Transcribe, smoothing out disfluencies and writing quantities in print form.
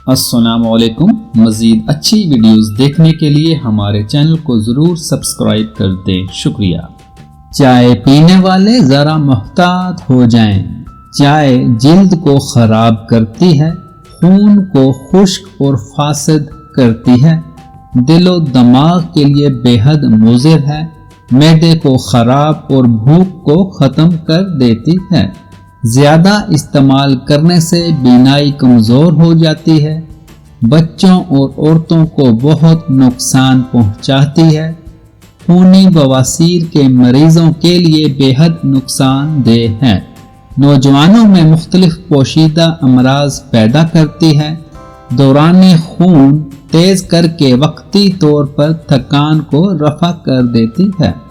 السلام علیکم۔ مزید اچھی ویڈیوز دیکھنے کے لیے ہمارے چینل کو ضرور سبسکرائب کر دیں، شکریہ۔ چائے پینے والے ذرا محتاط ہو جائیں۔ چائے جلد کو خراب کرتی ہے، خون کو خشک اور فاسد کرتی ہے، دل و دماغ کے لیے بے حد مضر ہے، معدے کو خراب اور بھوک کو ختم کر دیتی ہے۔ زیادہ استعمال کرنے سے بینائی کمزور ہو جاتی ہے، بچوں اور عورتوں کو بہت نقصان پہنچاتی ہے، خونی بواسیر کے مریضوں کے لیے بے حد نقصان دہ ہے، نوجوانوں میں مختلف پوشیدہ امراض پیدا کرتی ہے، دوران خون تیز کر کے وقتی طور پر تھکان کو رفع کر دیتی ہے۔